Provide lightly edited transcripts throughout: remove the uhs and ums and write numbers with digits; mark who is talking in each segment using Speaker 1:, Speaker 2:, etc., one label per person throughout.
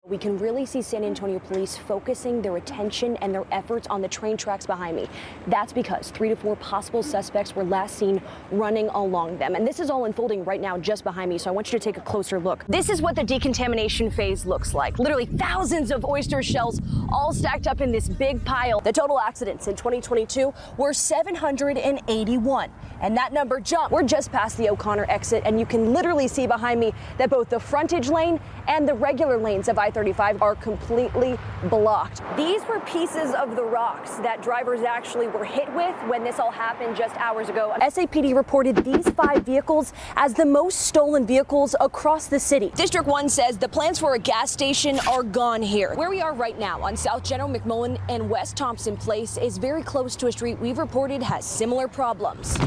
Speaker 1: We can really see San Antonio police focusing their attention and their efforts on the train tracks behind me. That's because 3 to 4 possible suspects were last seen running along them. And this is all unfolding right now just behind me, so I want you to take a closer look. This is what the decontamination phase looks like. Literally thousands of oyster shells all stacked up in this big pile. The total accidents in 2022 were 781, and that number jumped. We're just past the O'Connor exit, and you can literally see behind me that both the frontage lane and the regular lanes of I-35 are completely blocked. These were pieces of the rocks that drivers actually were hit with when this all happened just hours ago. SAPD reported these 5 vehicles as the most stolen vehicles across the city. District 1 says the plans for a gas station are gone here. Where we are right now on South General McMullen and West Thompson Place is very close to a street we've reported has similar problems.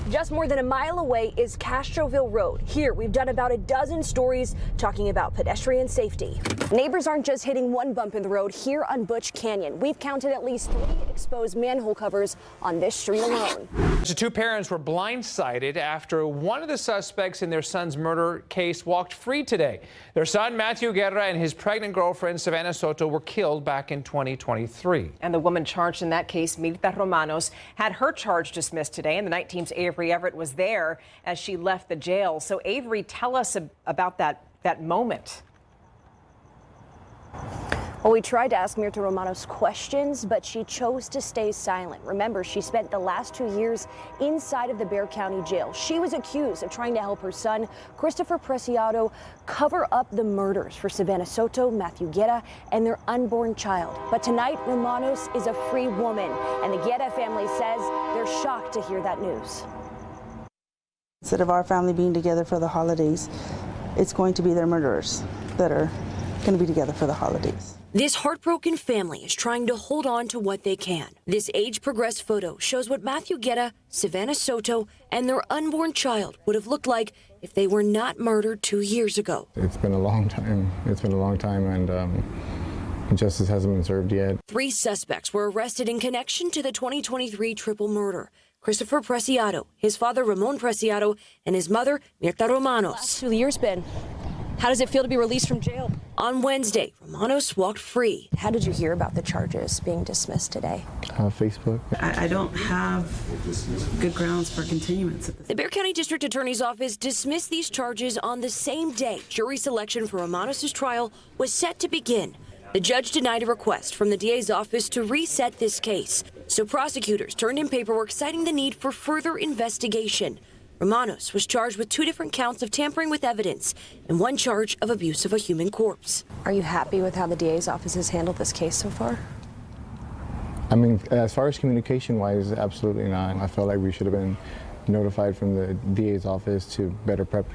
Speaker 1: Just more than a mile away is Castroville Road. Here, we've done about a dozen stories talking about pedestrian safety. Neighbors aren't just hitting one bump in the road here on Butch Canyon. We've counted at least 3 exposed manhole covers on this street alone.
Speaker 2: The 2 parents were blindsided after one of the suspects in their son's murder case walked free today. Their son, Matthew Guerra, and his pregnant girlfriend, Savannah Soto, were killed back in 2023.
Speaker 3: And the woman charged in that case, Mirta Romanos, had her charge dismissed today, and the night team's Avery Everett was there as she left the jail. So Avery, tell us about that moment.
Speaker 1: Well, we tried to ask Mirta Romanos questions, but she chose to stay silent. Remember, she spent the last 2 years inside of the Bexar County Jail. She was accused of trying to help her son, Christopher Preciado, cover up the murders for Savannah Soto, Matthew Guerra, and their unborn child. But tonight, Romanos is a free woman, and the Guerra family says they're shocked to hear that news.
Speaker 4: Instead of our family being together for the holidays, it's going to be their murderers that are going to be together for the holidays.
Speaker 1: This heartbroken family is trying to hold on to what they can. This age-progressed photo shows what Matthew Guerra, Savannah Soto, and their unborn child would have looked like if they were not murdered 2 years ago.
Speaker 5: It's been a long time. And justice hasn't been served yet.
Speaker 1: 3 suspects were arrested in connection to the 2023 triple murder. Christopher Preciado, his father Ramon Preciado, and his mother Mirta Romanos. Last 2 years been. How does it feel to be released from jail? On Wednesday, Romanos walked free. How did you hear about the charges being dismissed today?
Speaker 5: Facebook.
Speaker 6: I don't have good grounds for continuance.
Speaker 1: The Bexar County District Attorney's Office dismissed these charges on the same day jury selection for Romanos' trial was set to begin. The judge denied a request from the DA's office to reset this case, so prosecutors turned in paperwork citing the need for further investigation. Romanos was charged with 2 different counts of tampering with evidence and 1 charge of abuse of a human corpse. Are you happy with how the DA's office has handled this case so far?
Speaker 5: I mean, as far as communication-wise, absolutely not. I felt like we should have been notified from the DA's office to better prep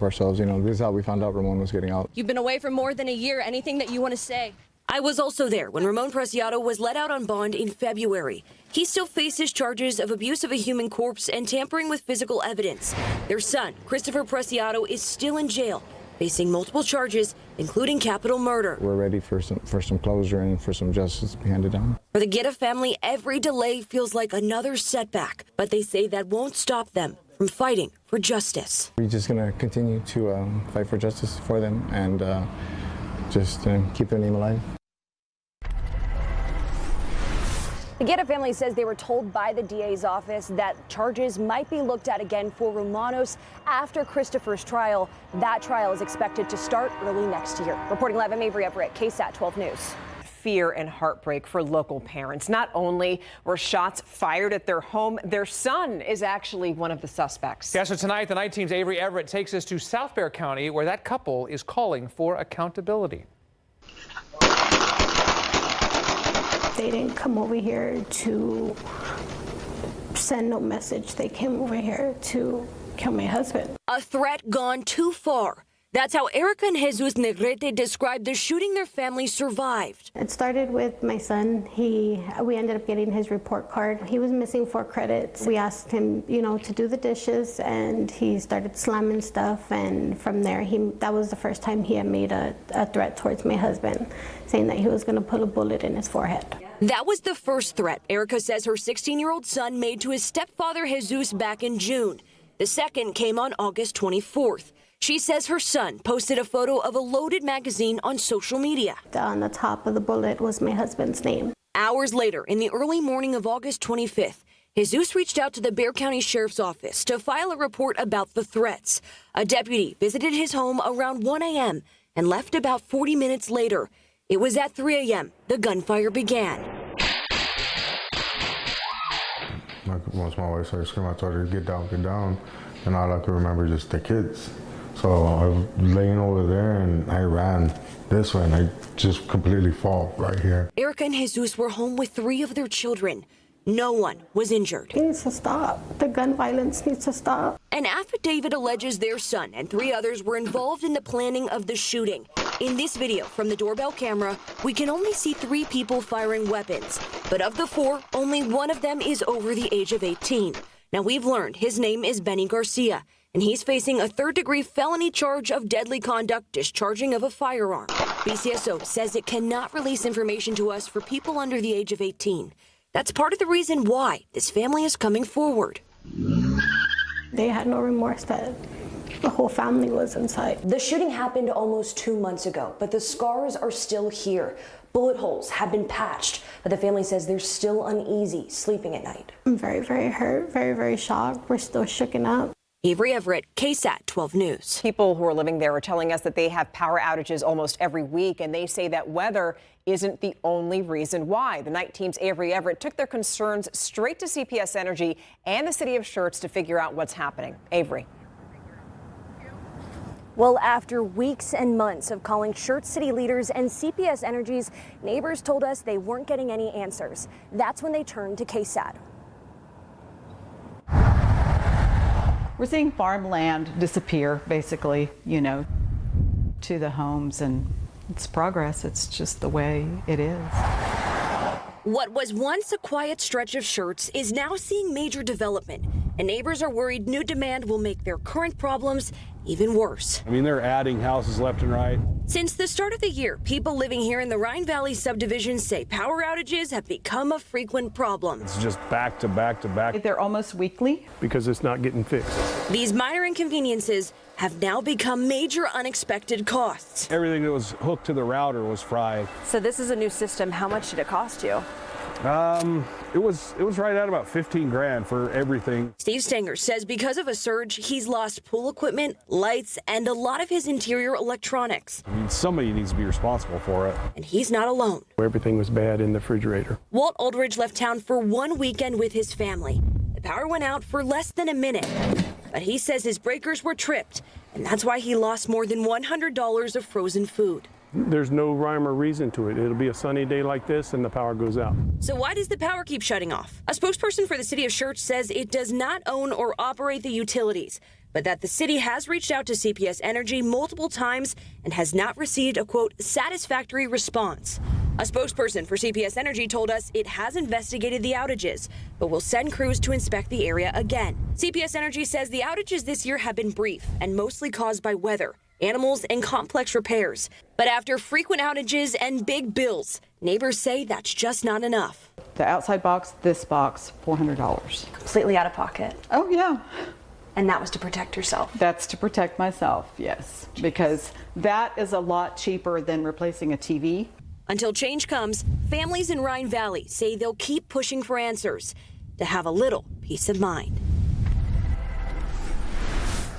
Speaker 5: ourselves. You know, this is how we found out Ramon was getting out.
Speaker 1: You've been away for more than a year. Anything that you want to say? I was also there when Ramon Preciado was let out on bond in February. He still faces charges of abuse of a human corpse and tampering with physical evidence. Their son, Christopher Preciado, is still in jail, facing multiple charges, including capital murder.
Speaker 5: We're ready for some closure and for some justice to be handed down.
Speaker 1: For the Guerra family, every delay feels like another setback, but they say that won't stop them from fighting for justice.
Speaker 5: We're just going to continue to fight for justice for them and just keep their name alive.
Speaker 1: The Guerra family says they were told by the DA's office that charges might be looked at again for Romanos after Christopher's trial. That trial is expected to start early next year. Reporting live, I'm Avery Everett, KSAT 12 News.
Speaker 3: Fear and heartbreak for local parents. Not only were shots fired at their home, their son is actually one of the suspects.
Speaker 2: Yeah, so tonight, the night team's Avery Everett takes us to South Bexar County, where that couple is calling for accountability.
Speaker 7: They didn't come over here to send no message. They came over here to kill my husband.
Speaker 1: A threat gone too far. That's how Erica and Jesus Negrete described the shooting their family survived.
Speaker 7: It started with my son. We ended up getting his report card. He was missing 4 credits. We asked him, to do the dishes, and he started slamming stuff. And from there, that was the first time he had made a threat towards my husband, saying that he was going to put a bullet in his forehead.
Speaker 1: That was the first threat Erica says her 16-year-old son made to his stepfather Jesus back in June. The second came on August 24th. She says her son posted a photo of a loaded magazine on social media.
Speaker 7: On the top of the bullet was my husband's name.
Speaker 1: Hours later, in the early morning of August 25th, Jesus reached out to the Bexar County Sheriff's Office to file a report about the threats. A deputy visited his home around 1 a.m. and left about 40 minutes later. It was at 3 a.m. the gunfire began.
Speaker 8: Once my wife started screaming, I told her, get down, and all I could remember just the kids. So I was laying over there and I ran this way and I just completely fall right here.
Speaker 1: Erica and Jesus were home with 3 of their children. No one was injured.
Speaker 7: It needs to stop. The gun violence needs to stop.
Speaker 1: An affidavit alleges their son and 3 others were involved in the planning of the shooting. In this video from the doorbell camera, we can only see 3 people firing weapons. But of the 4, only 1 of them is over the age of 18. Now we've learned his name is Benny Garcia, and he's facing a 3rd-degree felony charge of deadly conduct, discharging of a firearm. BCSO says it cannot release information to us for people under the age of 18. That's part of the reason why this family is coming forward.
Speaker 7: They had no remorse that the whole family was inside.
Speaker 1: The shooting happened almost 2 months ago, but the scars are still here. Bullet holes have been patched, but the family says they're still uneasy sleeping at night.
Speaker 7: I'm very, very hurt, very, very shocked. We're still shooken up.
Speaker 1: Avery Everett, KSAT 12 News.
Speaker 3: People who are living there are telling us that they have power outages almost every week, and they say that weather isn't the only reason why. The night team's Avery Everett took their concerns straight to CPS Energy and the city of Schertz to figure out what's happening. Avery.
Speaker 1: Well, after weeks and months of calling Schertz city leaders and CPS Energy's, neighbors told us they weren't getting any answers. That's when they turned to KSAT.
Speaker 6: We're seeing farmland disappear, basically, to the homes, and it's progress. It's just the way it is.
Speaker 1: What was once a quiet stretch of Schertz is now seeing major development, and neighbors are worried new demand will make their current problems even worse.
Speaker 9: I mean, they're adding houses left and right.
Speaker 1: Since the start of the year, people living here in the Rhine Valley subdivision say power outages have become a frequent problem.
Speaker 9: It's just back to back to back.
Speaker 6: They're almost weekly.
Speaker 9: Because it's not getting fixed.
Speaker 1: These minor inconveniences have now become major unexpected costs.
Speaker 9: Everything that was hooked to the router was fried.
Speaker 3: So this is a new system. How much did it cost you?
Speaker 9: It was right at about 15 grand for everything.
Speaker 1: Steve Stenger says because of a surge, he's lost pool equipment, lights, and a lot of his interior electronics.
Speaker 9: I mean, somebody needs to be responsible for it.
Speaker 1: And he's not alone.
Speaker 9: Everything was bad in the refrigerator.
Speaker 1: Walt Aldridge left town for one weekend with his family. The power went out for less than a minute, but he says his breakers were tripped, and that's why he lost more than $100 of frozen food.
Speaker 9: There's no rhyme or reason to it. It'll be a sunny day like this and the power goes out.
Speaker 1: So why does the power keep shutting off? A spokesperson for the city of Schertz says it does not own or operate the utilities, but that the city has reached out to CPS Energy multiple times and has not received a, quote, satisfactory response. A spokesperson for CPS Energy told us it has investigated the outages, but will send crews to inspect the area again. CPS Energy says the outages this year have been brief and mostly caused by weather, animals, and complex repairs. But after frequent outages and big bills, neighbors say that's just not enough.
Speaker 6: The outside box, this box, $400.
Speaker 1: Completely out of pocket.
Speaker 6: Oh, yeah.
Speaker 1: And that was to protect yourself.
Speaker 6: That's to protect myself, yes, because that is a lot cheaper than replacing a TV.
Speaker 1: Until change comes, families in Rhine Valley say they'll keep pushing for answers to have a little peace of mind.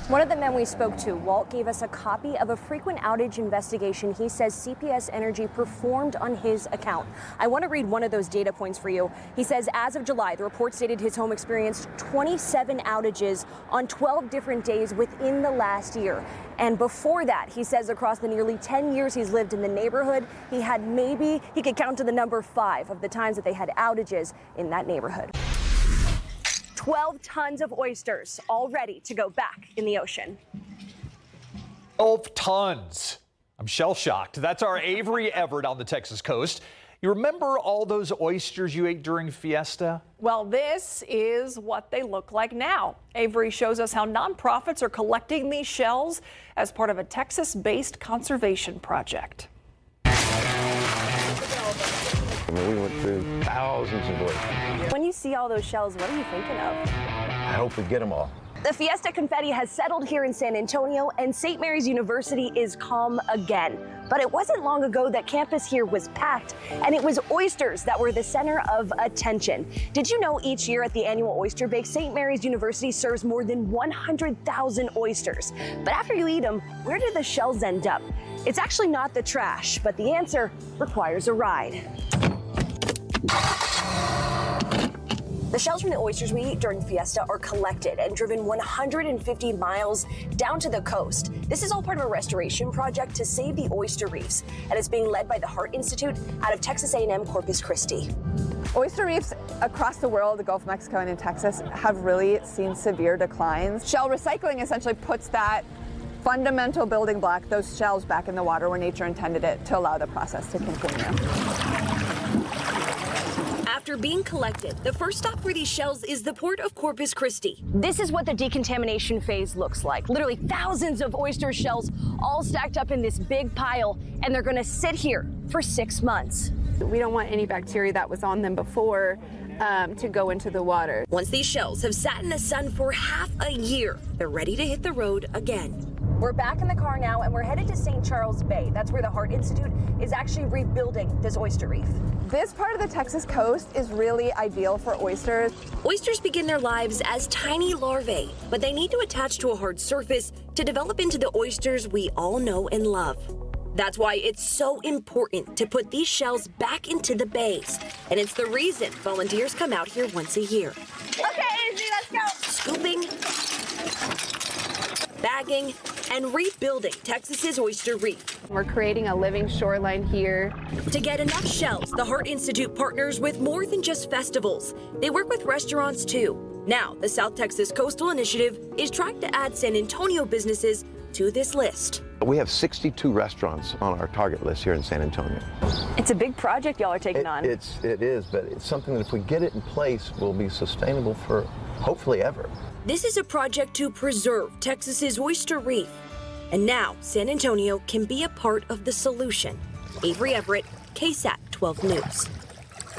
Speaker 1: One of the men we spoke to, Walt, gave us a copy of a frequent outage investigation he says CPS Energy performed on his account. I want to read one of those data points for you. He says as of July, the report stated his home experienced 27 outages on 12 different days within the last year. And before that, he says across the nearly 10 years he's lived in the neighborhood, he could count to the number 5 of the times that they had outages in that neighborhood. 12 tons of oysters all ready to go back in the ocean.
Speaker 10: 12 tons. I'm shell-shocked. That's our Avery Everett on the Texas coast. You remember all those oysters you ate during Fiesta?
Speaker 11: Well, this is what they look like now. Avery shows us how nonprofits are collecting these shells as part of a Texas-based conservation project.
Speaker 8: We went through thousands of oysters.
Speaker 1: When you see all those shells, what are you thinking of?
Speaker 8: I hope we get them all.
Speaker 1: The Fiesta confetti has settled here in San Antonio, and St. Mary's University is calm again. But it wasn't long ago that campus here was packed, and it was oysters that were the center of attention. Did you know each year at the annual Oyster Bake, St. Mary's University serves more than 100,000 oysters? But after you eat them, where do the shells end up? It's actually not the trash, but the answer requires a ride. The shells from the oysters we eat during Fiesta are collected and driven 150 miles down to the coast. This is all part of a restoration project to save the oyster reefs, and it's being led by the Heart Institute out of Texas A&M Corpus Christi.
Speaker 12: Oyster reefs across the world, the Gulf of Mexico and in Texas, have really seen severe declines. Shell recycling essentially puts that fundamental building block, those shells, back in the water where nature intended it, to allow the process to continue.
Speaker 1: After being collected, the first stop for these shells is the port of Corpus Christi. This is what the decontamination phase looks like. Literally thousands of oyster shells all stacked up in this big pile, and they're gonna sit here for 6 months.
Speaker 12: We don't want any bacteria that was on them before to go into the water.
Speaker 1: Once these shells have sat in the sun for half a year, they're ready to hit the road again. We're back in the car now, and we're headed to St. Charles Bay. That's where the Heart Institute is actually rebuilding this oyster reef.
Speaker 12: This part of the Texas coast is really ideal for oysters.
Speaker 1: Oysters begin their lives as tiny larvae, but they need to attach to a hard surface to develop into the oysters we all know and love. That's why it's so important to put these shells back into the bays. And it's the reason volunteers come out here once a year.
Speaker 12: Okay, Izzy, let's go.
Speaker 1: Scooping, bagging, and rebuilding Texas's oyster reef.
Speaker 12: We're creating a living shoreline here.
Speaker 1: To get enough shells, the Heart Institute partners with more than just festivals. They work with restaurants too. Now, the South Texas Coastal Initiative is trying to add San Antonio businesses to this list.
Speaker 13: We have 62 restaurants on our target list here in San Antonio.
Speaker 1: It's a big project y'all are taking on.
Speaker 13: It is, but it's something that if we get it in place, will be sustainable for hopefully ever.
Speaker 1: This is a project to preserve Texas's oyster reef. And now San Antonio can be a part of the solution. Avery Everett, KSAT 12 News.